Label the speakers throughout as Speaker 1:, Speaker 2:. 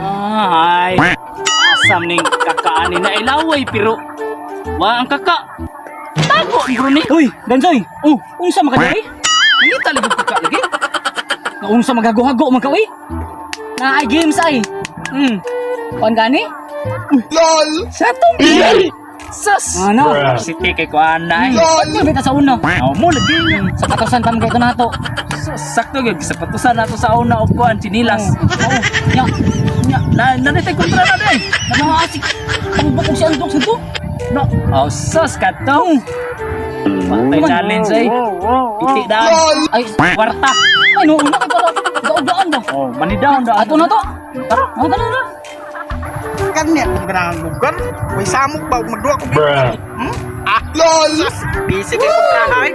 Speaker 1: Ay, asam ning kakaanin na ilaway pero wa ang kaka. Tago bro ni.
Speaker 2: Uy, Dansoy. Oh, unsa makadiri?
Speaker 1: Hindi talaga kaka lagi.
Speaker 2: Nga unsa magago-hago man ka uy? Na ay games ay. Kuan gani?
Speaker 3: LOL!
Speaker 2: Sa tong
Speaker 1: Sus.
Speaker 2: ano?
Speaker 1: Si kay ko anay.
Speaker 2: Ba't nga bita sa una?
Speaker 1: Oh, mo lagi yun.
Speaker 2: Sa katusan tam kay nato.
Speaker 1: Sakto gyud sa patusan nato sa una og kuan sinilas.
Speaker 2: Oo. Nya, nya.
Speaker 1: Nanitay kontra na din.
Speaker 2: Mga asik. Ang bukog si Andok sa to.
Speaker 1: No. Oh, sus katong. Patay challenge ay. Iti daan.
Speaker 3: LOL!
Speaker 2: Ay,
Speaker 1: Kwarta.
Speaker 2: ay nuuna ka pala. Gaog-gaan ba?
Speaker 1: Oh, manidaw da.
Speaker 2: Ato na to. Tara, ang tara na.
Speaker 4: Kanya, ganang bukan. May samok ba magduwa ko?
Speaker 3: LOL!
Speaker 4: Busy kay pagkahay.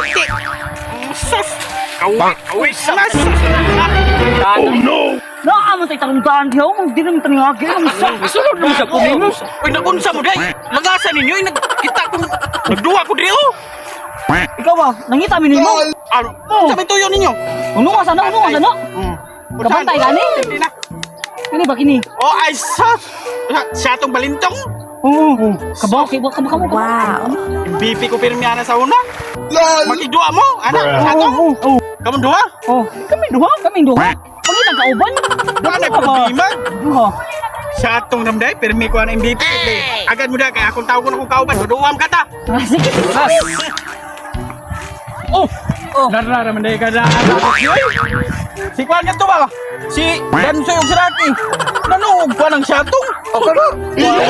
Speaker 4: Iti. Sus. Kawit sa mas.
Speaker 1: Oh no.
Speaker 2: Naamon tay taruntaan diha, ang di naman taningagi ang isa.
Speaker 1: Isulod mo sa kumimo.
Speaker 4: Uy, nagunsa mo day. Lagasan ninyo, nagkita kong nagduwa ko diri oh.
Speaker 2: Ikaw ba, nangita mi nimo?
Speaker 3: LOL!
Speaker 4: Ano? Sabi tuyo ninyo.
Speaker 2: Uno ka sana, uno ka sana. Kabantay gani?
Speaker 4: Hindi na.
Speaker 2: Kini ba kini?
Speaker 4: Oh, ay sus. Siya tong balintong.
Speaker 2: Oo. Kabaw, kabaw.
Speaker 5: Wow.
Speaker 4: MVP ko pirmiana sa una.
Speaker 3: LOL!
Speaker 4: Magidua mo. Anak, siya tong.
Speaker 2: Oo.
Speaker 4: Kamu duha?
Speaker 2: Oh, kami duha. Pangitang kauban.
Speaker 4: Duha na problema.
Speaker 2: Duha.
Speaker 4: Siya tong namday, pirmi ko ang MVP. Agad mo da, kaya akong tawag ko na kung kauban. Duduam ka ta.
Speaker 2: Ah, sige.
Speaker 4: Oh, nararamdaman dahil ka na si Kwan ka to ba? Si Dansoy og Siraki. Nanuog pa ng siyatong. Okay ba?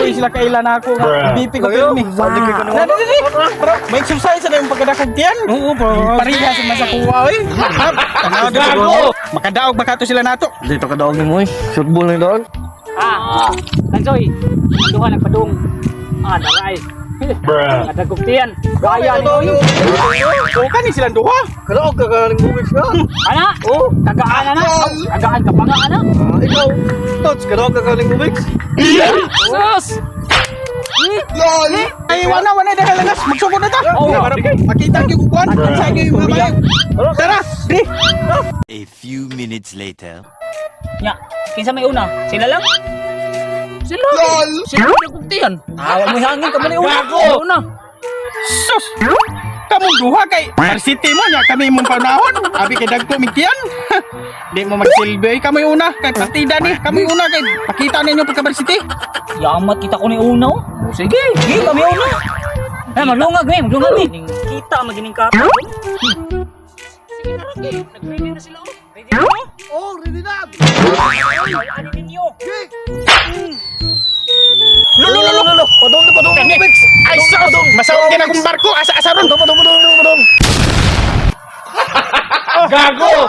Speaker 4: Uy, sila kailan ako nga. BP ko pirmi. Dali. Bro, may exercise na yung pagkadakag tiyan. Oo, bro. Pariha sa masakuha, oy. Gago! Makadaog ba kato sila nato?
Speaker 6: Dito ka daw ni mo eh. Shootball na doon.
Speaker 2: Lansoy. Duha nagpadung. Daray. Ada kuktian. Gaya ni oy.
Speaker 4: Oo ka ni silang duha.
Speaker 6: Kadaog ka kaling bubig ka.
Speaker 2: Ana? Oh, tagaan na. Tagaan ka pa nga ana.
Speaker 6: Ikaw, Tots, kadaog ka kaling bubig.
Speaker 2: Sus!
Speaker 3: LOL!
Speaker 4: Ay, wala dahil langas. Magsugod na ta.
Speaker 2: Oo.
Speaker 4: Para makita yung Kwan. Sa iyo yung mga bayo. Tara, di.
Speaker 7: A few minutes later.
Speaker 2: Nya, kinsa may una? Sila lang?
Speaker 1: Sila.
Speaker 3: LOL!
Speaker 1: Sila nagkuktian.
Speaker 2: Awa mo hangin ka man una.
Speaker 1: Gago.
Speaker 2: Una.
Speaker 4: Sus! Kamu duha kay Varsity mo niya kami mong panahon. Abi kay dagko migtiyan. Di mo magsilbi kami una kay partida ni. Kami una kay pakita ninyo pagka Varsity.
Speaker 2: Yamat kita ko ni una. Oh. Sige, kami una. Maglungag mi. Kita magining ka.
Speaker 1: Nag-ready na sila.
Speaker 2: Ready na?
Speaker 6: Oh, ready na.
Speaker 2: Ano ninyo?
Speaker 6: Lolo. Padong bubig.
Speaker 4: Ay sus! Masawag din akong barko. Asa ron.
Speaker 6: Padong.
Speaker 4: Gago!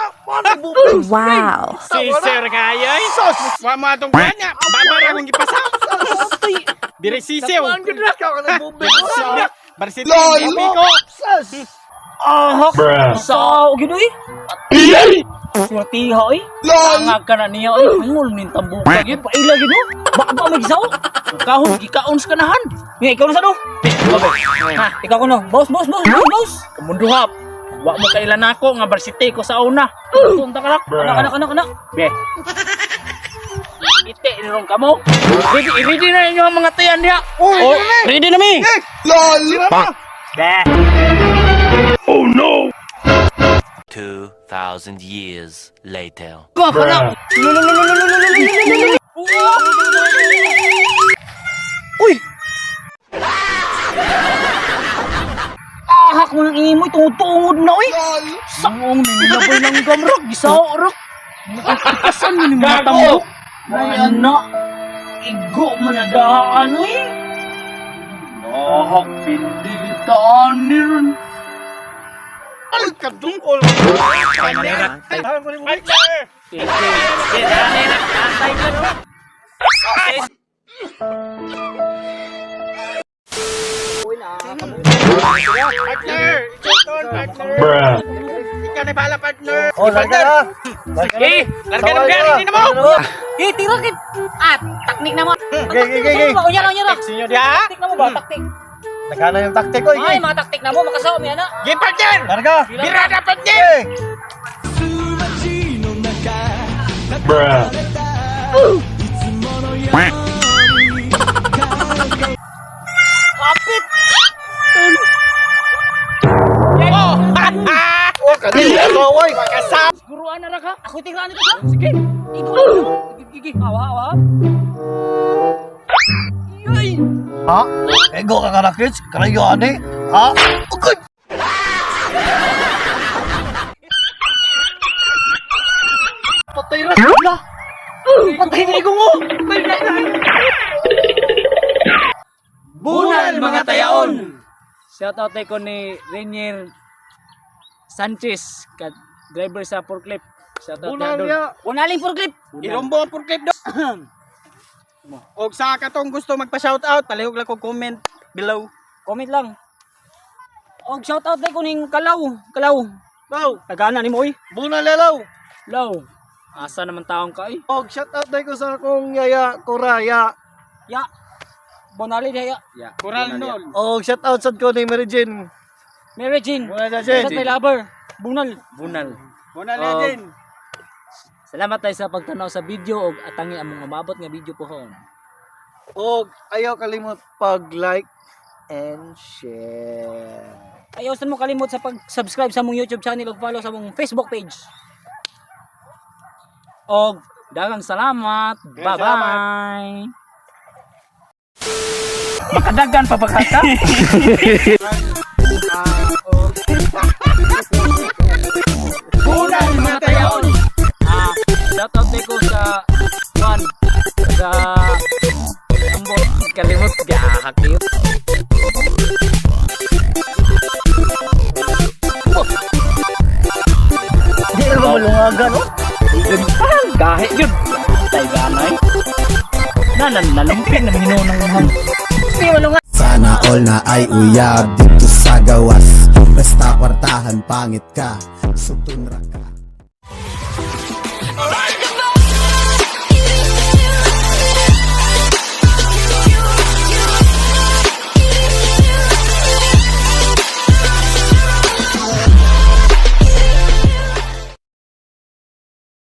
Speaker 5: Wow.
Speaker 4: Si Sir kaya ay sus! Wa mo atong kanya. Babar akong gipasa. Dire sisiw.
Speaker 6: Ikaw ka ng bubig.
Speaker 4: Varsity
Speaker 3: LOL!
Speaker 4: MVP ko.
Speaker 2: Sao gino eh? Surtiha eh.
Speaker 3: LOL!
Speaker 1: Angag ka na niya. Ay, hangul nin tambuka.
Speaker 2: Lagi pa ila gino. Baka ba may gisaw?
Speaker 1: Kahon, gikaon sa kanahan.
Speaker 2: Nga ikaw na sa do. Ha, ikaw ko no. Boss.
Speaker 1: Kamunduhap. Wa mo kailan ako nga varsity ko sa una. Punta ka
Speaker 2: Anak.
Speaker 1: Be. Ite nirong kamo. Ready na ninyo ang mga tiyan diha.
Speaker 4: Oh, ready na mi.
Speaker 3: LOL!
Speaker 1: Be.
Speaker 7: 2,000 years later.
Speaker 1: Ko kana.
Speaker 2: Uy! Ahak mo ng imoy, tungod na uy!
Speaker 3: LOL!
Speaker 1: Sangong nilabay lang gamrok. Gisaorok. Nakakasan mo ni mga tambok. Ano? Igo manadaan uy. Ahak pindilitaan ni ron.
Speaker 4: Ay, kadungkol. Partner! Partner! Ikaw na bahala, partner!
Speaker 6: Oh, larga na.
Speaker 4: Eh, larga ng gari na mo!
Speaker 2: Tira kit! Taknik na mo!
Speaker 6: Gay.
Speaker 2: Unya na!
Speaker 4: Text niyo diha!
Speaker 2: Taktik na mo ba? Taktik!
Speaker 6: Nagana yung taktik ko.
Speaker 2: Ay, mga taktik na mo, makasaw mo yan na!
Speaker 4: Game partner!
Speaker 6: Larga.
Speaker 4: Birada partner!
Speaker 1: Kapit!
Speaker 6: Oh, kanina ko, oy.
Speaker 1: Guruan na ra ka. Ako tingnan nito sa. Sige. Igo na. Gigi. Awa, awa. Yoy!
Speaker 6: Ha? Ego ka karakits? Karayo ani? Ha? Okay.
Speaker 1: Patay ra sila. Patay na igo mo.
Speaker 2: Bunal mga tayaon. Shout out ko ni Renier Sanchez, driver sa forklift. Shout out
Speaker 4: Bunal
Speaker 2: doon.
Speaker 4: ya.
Speaker 1: Unaling for clip.
Speaker 4: Irombo for clip do. Og sa katong gusto magpa-shoutout, palihog lang ko comment below.
Speaker 2: Comment lang. Og shout out ko ning Kalaw. Kalaw.
Speaker 4: Wow,
Speaker 2: Tagana ni mo oy.
Speaker 6: Bunal lalaw.
Speaker 2: Law. Asa naman taong ka eh.
Speaker 6: Og shout out day ko sa akong yaya Koraya.
Speaker 2: Ya. Bonali dia ya. Ya.
Speaker 4: Coral nol.
Speaker 6: Og shout out sad ko ni Mary Jane.
Speaker 2: Mary Jean.
Speaker 6: Bunal na
Speaker 2: Shout
Speaker 6: Jane.
Speaker 2: my lover. Bunal. Bunal.
Speaker 4: Muna
Speaker 2: Oh.
Speaker 4: na din.
Speaker 2: Salamat tayo sa pagtanaw sa video og atangi among umabot nga video po hon.
Speaker 6: Og ayaw kalimot pag-like and share.
Speaker 2: Ayaw sa mo kalimot sa pag-subscribe sa mong YouTube channel ug follow sa mong Facebook page. Og daghang salamat. Bye-bye. Makadagan pa pagkata. Bunal mga tayaon. Shout out ko sa Juan sa Ambot kalimot gahakyo.
Speaker 1: Di ka malungagan.
Speaker 2: Gahe jud. Tay ganay. Nalampin na minunang hang. Di malunga.
Speaker 8: Sana all na ay uyab dito sa gawas. Basta kwartahan pangit ka, sutunra ka.